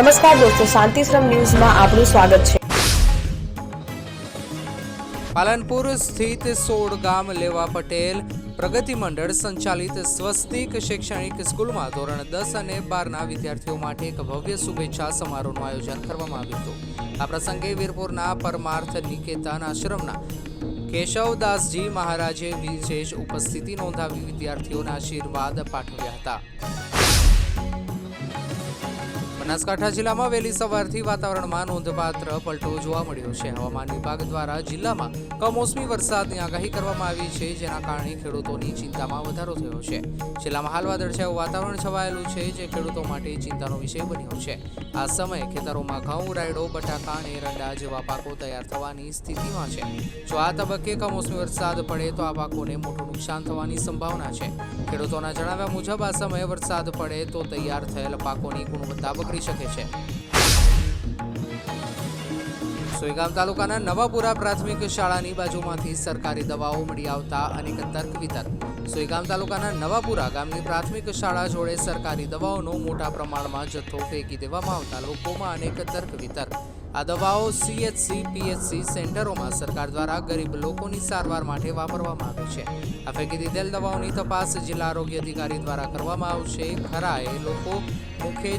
નમસ્કાર દોસ્તો, શાંતિશ્રમ ન્યૂઝમાં આપનું સ્વાગત છે। પાલનપુર સ્થિત 16 ગામ લેવા પટેલ પ્રગતિ મંડળ સંચાલિત સ્વસ્તિક શૈક્ષણિક સ્કૂલમાં ધોરણ 10 અને 12ના વિદ્યાર્થીઓ માટે એક ભવ્ય શુભેચ્છા સમારોહનું આયોજન કરવામાં આવ્યું હતું। આ પ્રસંગે વીરપુરના પરમાર્થ નિકેતન આશ્રમના કેશવદાસજી મહારાજે વિશેષ ઉપસ્થિતિ નોંધાવી વિદ્યાર્થીઓના આશીર્વાદ પાઠવ્યા હતા। બનાસકાંઠા જિલ્લામાં વહેલી સવારથી વાતાવરણમાં નોંધપાત્ર પલટો જોવા મળ્યો છે। હવામાન વિભાગ દ્વારા જિલ્લામાં કમોસમી વરસાદની આગાહી કરવામાં આવી છે, જેના કારણે ખેડૂતોની ચિંતામાં વધારો થયો છે। જિલ્લામાં હાલ વાદળછાયું વાતાવરણ છવાયેલું છે, જે ખેડૂતો માટે ચિંતાનો વિષય બન્યો છે। આ સમયે ખેતરોમાં ઘઉં, રાયડો, બટાકા અને એરંડા જેવા પાકો તૈયાર થવાની સ્થિતિમાં છે। જો આ તબક્કે કમોસમી વરસાદ પડે તો આ પાકોને મોટું નુકસાન થવાની સંભાવના છે। ખેડૂતોના જણાવ્યા મુજબ આ સમયે વરસાદ પડે તો તૈયાર થયેલ પાકોની ગુણવત્તા બગડી શકે છે। સોયગામ તાલુકાના નવાપુરા પ્રાથમિક શાળાની બાજુમાંથી સરકારી દવાઓ મળી આવતા અનેક તર્ક વિતર્ક। સોયગામ તાલુકાના નવાપુરા ગામની પ્રાથમિક શાળા જોડે સરકારી દવાઓનો મોટા પ્રમાણમાં જથ્થો ફેંકી દેવામાં આવતા લોકોમાં અનેક તર્ક વિતર્ક। આ દવાઓ CHC, PHC સેન્ટરોમાં સરકાર દ્વારા ગરીબ લોકોની સારવાર માટે વાપરવામાં આવે છે। આ ફેંકી દીધેલ દવાઓની તપાસ જિલ્લા આરોગ્ય અધિકારી દ્વારા કરવામાં આવશે। ખરા એ લોકો મુખ્ય